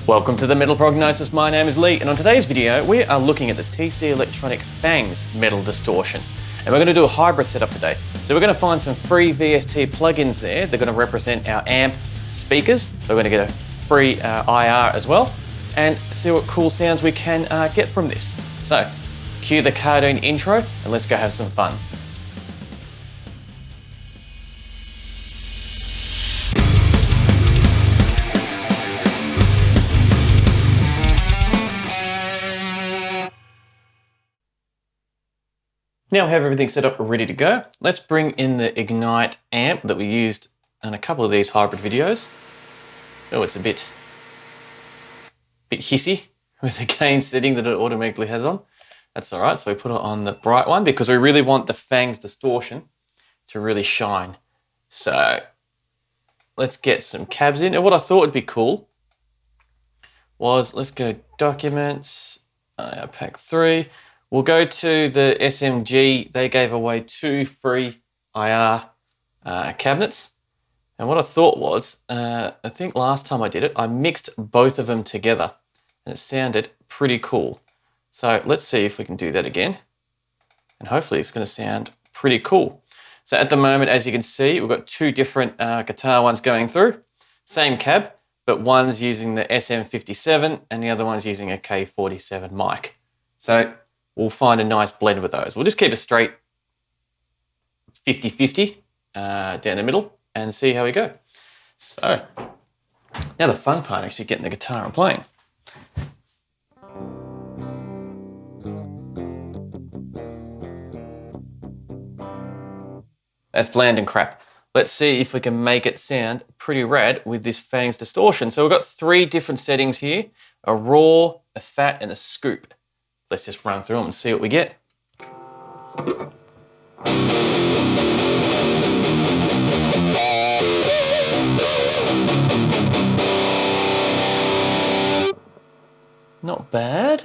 Welcome to the Metal Prognosis. My name is Lee, and on today's video we are looking at the TC Electronic Fangs Metal Distortion, and we're going to do a hybrid setup today. So we're going to find some free VST plugins there. They're going to represent our amp speakers, so we're going to get a free IR as well, and see what cool sounds we can get from this. So cue the cartoon intro and let's go have some fun. Now we have everything set up ready to go. Let's bring in the Ignite amp that we used in a couple of these hybrid videos. Oh, it's a bit hissy with the gain setting that it automatically has on. That's all right, so we put it on the bright one because we really want the Fangs distortion to really shine. So let's get some cabs in. And what I thought would be cool was, let's go Documents, Pack 3. We'll go to the SMG. They gave away 2 free IR cabinets. And what I thought was, I think last time I did it, I mixed both of them together and it sounded pretty cool. So let's see if we can do that again. And hopefully it's going to sound pretty cool. So at the moment, as you can see, we've got 2 different guitar ones going through. Same cab, but one's using the SM57 and the other one's using a K47 mic. So we'll find a nice blend with those. We'll just keep it straight 50-50 down the middle and see how we go. So now the fun part, actually getting the guitar and playing. That's bland and crap. Let's see if we can make it sound pretty rad with this Fangs distortion. So we've got 3 different settings here: a raw, a fat, and a scoop. Let's just run through them and see what we get. Not bad.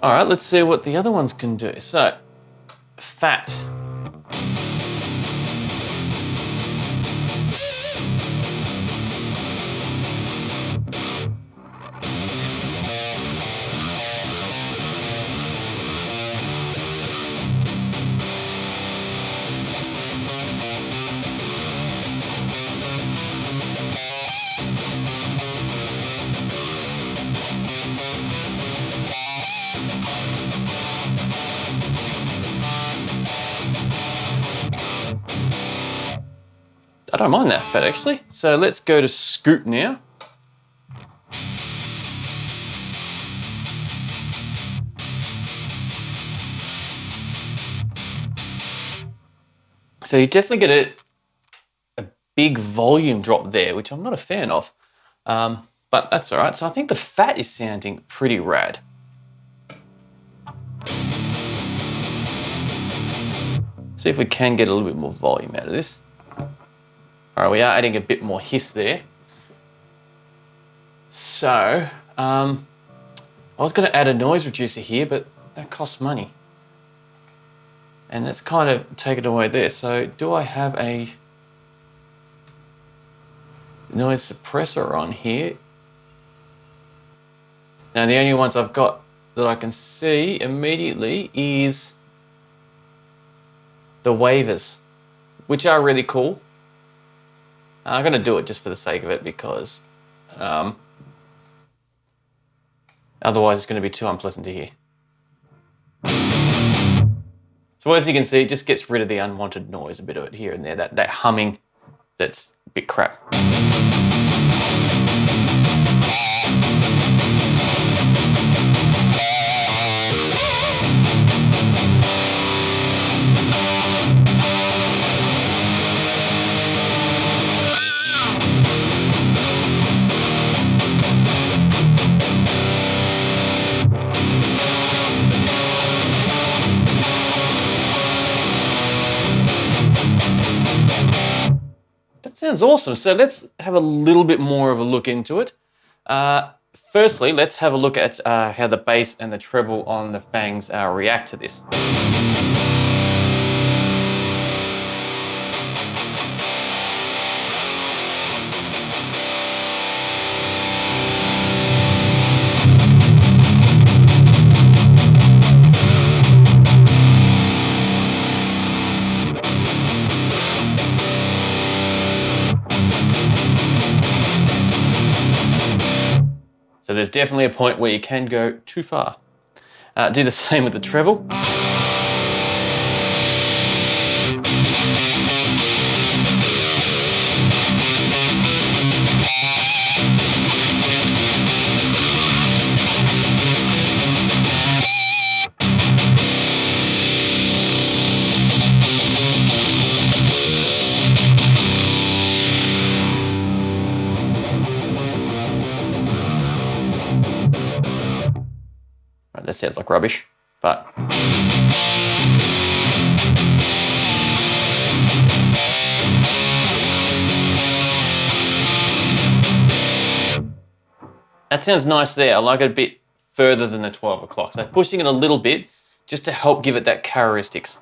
All right, let's see what the other ones can do. So, fat. I don't mind that fat actually. So let's go to scoop now. So you definitely get a big volume drop there, which I'm not a fan of, but that's all right. So I think the fat is sounding pretty rad. See if we can get a little bit more volume out of this. All right, we are adding a bit more hiss there. So, I was going to add a noise reducer here, but that costs money. And that's kind of taken away there. So do I have a noise suppressor on here? Now the only ones I've got that I can see immediately is the wavers, which are really cool. I'm going to do it just for the sake of it because otherwise it's going to be too unpleasant to hear. So as you can see, it just gets rid of the unwanted noise, a bit of it here and there, that humming that's a bit crap. That sounds awesome. So let's have a little bit more of a look into it. Firstly, let's have a look at how the bass and the treble on the Fangs react to this. So there's definitely a point where you can go too far. Do the same with the treble. Right, that sounds like rubbish, but that sounds nice there. I like it a bit further than the 12 o'clock. So pushing it a little bit just to help give it that characteristics.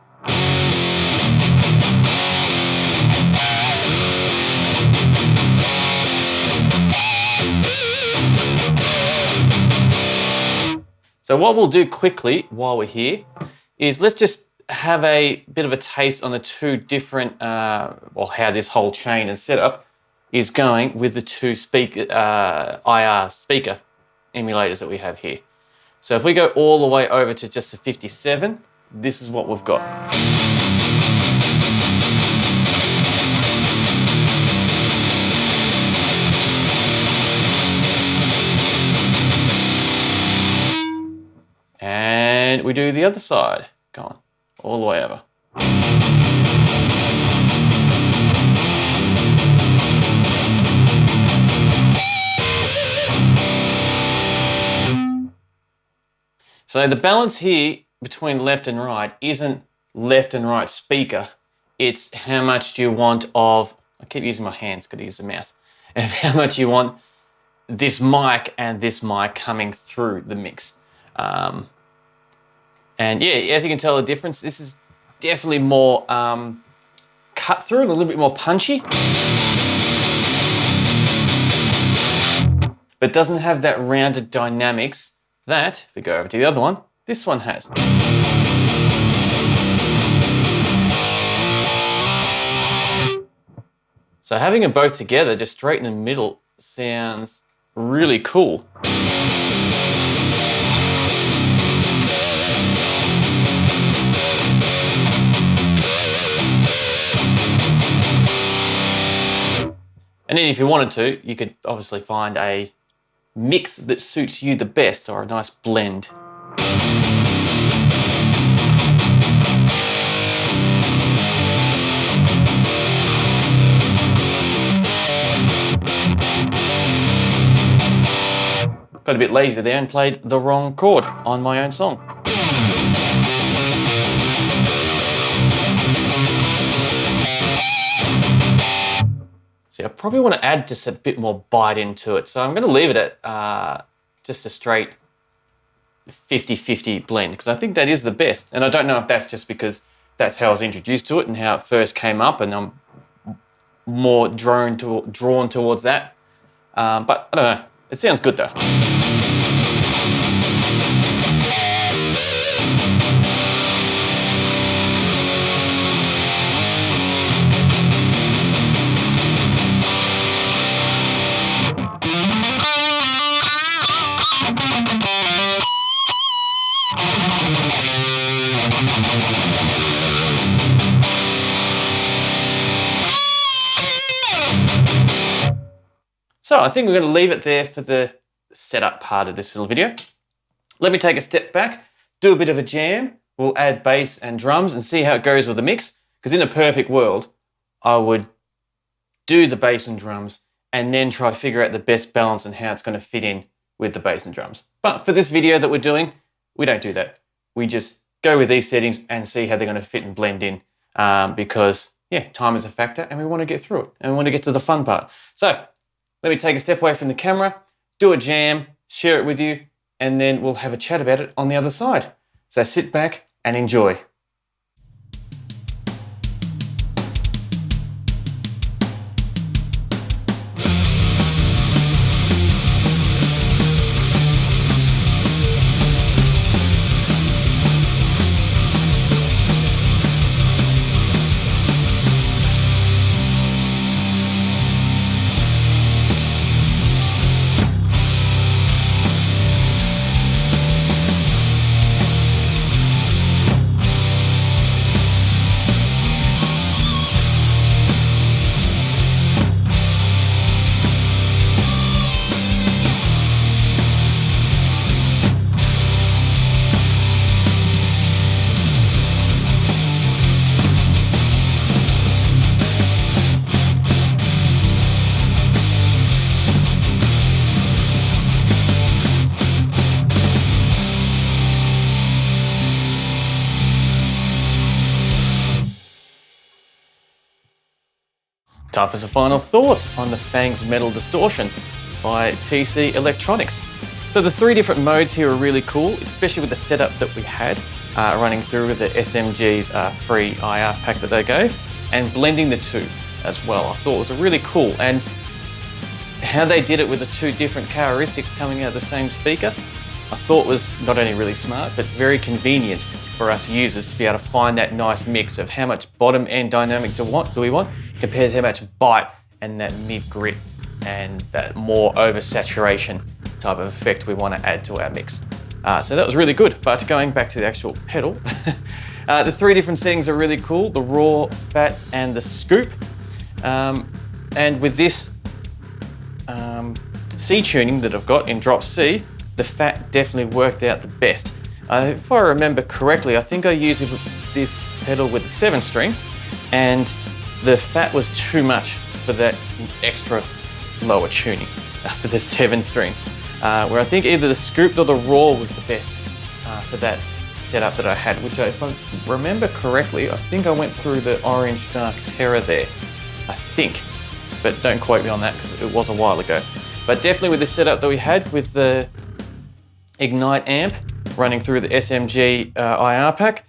So what we'll do quickly while we're here is let's just have a bit of a taste on the two different, well, how this whole chain and setup is going with the two IR speaker emulators that we have here. So if we go all the way over to just the 57, this is what we've got. And we do the other side. Go on, all the way over. So the balance here between left and right isn't left and right speaker. It's how much do you want of, I keep using my hands, gotta use the mouse, and how much you want this mic and this mic coming through the mix. And yeah, as you can tell the difference, this is definitely more cut through and a little bit more punchy. But doesn't have that rounded dynamics that, if we go over to the other one, this one has. So having them both together, just straight in the middle, sounds really cool. And then if you wanted to, you could obviously find a mix that suits you the best, or a nice blend. Got a bit lazy there and played the wrong chord on my own song. See, I probably want to add just a bit more bite into it. So I'm going to leave it at just a straight 50-50 blend, because I think that is the best. And I don't know if that's just because that's how I was introduced to it and how it first came up, and I'm more drawn towards that. But I don't know, it sounds good though. So I think we're going to leave it there for the setup part of this little video. Let me take a step back, do a bit of a jam. We'll add bass and drums and see how it goes with the mix. Because in a perfect world, I would do the bass and drums and then try to figure out the best balance and how it's going to fit in with the bass and drums. But for this video that we're doing, we don't do that. We just go with these settings and see how they're going to fit and blend in, because yeah, time is a factor and we want to get through it and we want to get to the fun part. So let me take a step away from the camera, do a jam, share it with you, and then we'll have a chat about it on the other side. So sit back and enjoy. Time for some final thoughts on the Fangs Metal Distortion by TC Electronics. So the 3 different modes here are really cool, especially with the setup that we had running through with the SMG's free IR pack that they gave, and blending the 2 as well. I thought it was really cool, and how they did it with the 2 different characteristics coming out of the same speaker, I thought was not only really smart, but very convenient for us users to be able to find that nice mix of how much bottom end dynamic do we want compared to how much bite and that mid grit and that more oversaturation type of effect we want to add to our mix. So that was really good. But going back to the actual pedal, the 3 different settings are really cool: the raw, fat, and the scoop. And with this C tuning that I've got in drop C, the fat definitely worked out the best. If I remember correctly, I think I used this pedal with the 7-string, and the fat was too much for that extra lower tuning for the 7-string. Where I think either the scooped or the raw was the best for that setup that I had, which if I remember correctly, I think I went through the Orange Dark Terror there, I think, but don't quote me on that because it was a while ago. But definitely with the setup that we had with the Ignite amp running through the SMG IR pack,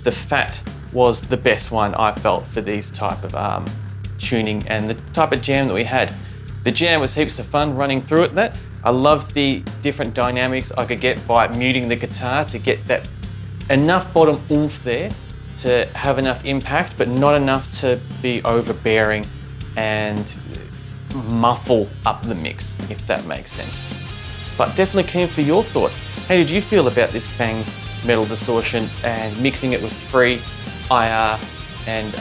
the fat was the best one I felt for these type of tuning and the type of jam that we had. The jam was heaps of fun running through it. That I loved the different dynamics I could get by muting the guitar to get that enough bottom oomph there to have enough impact, but not enough to be overbearing and muffle up the mix, if that makes sense. But definitely keen for your thoughts. How did you feel about this Fangs Metal Distortion and mixing it with free IR and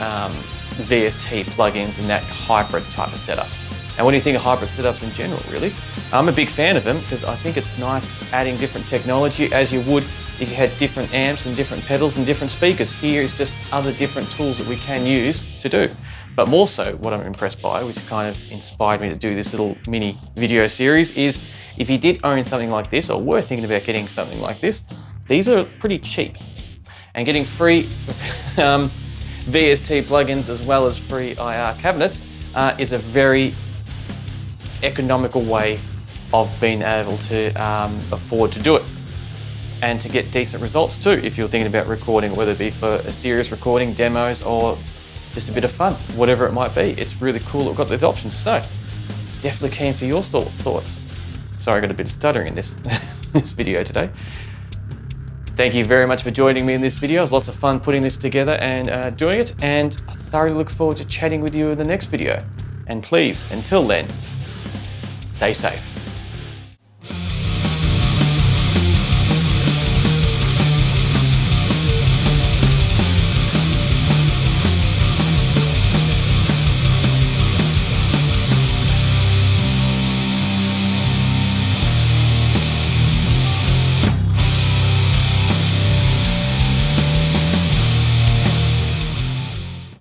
VST plugins and that hybrid type of setup? And what do you think of hybrid setups in general, really? I'm a big fan of them because I think it's nice adding different technology as you would if you had different amps and different pedals and different speakers. Here is just other different tools that we can use to do. But more so, what I'm impressed by, which kind of inspired me to do this little mini video series, is if you did own something like this or were thinking about getting something like this, these are pretty cheap. And getting free VST plugins as well as free IR cabinets is a very economical way of being able to afford to do it and to get decent results too if you're thinking about recording, whether it be for a serious recording, demos, or just a bit of fun, whatever it might be. It's really cool that we've got these options. So definitely keen for your thoughts. Sorry, I got a bit of stuttering in this this video today. Thank you very much for joining me in this video. It was lots of fun putting this together and doing it, and I thoroughly look forward to chatting with you in the next video. And please, until then, stay safe.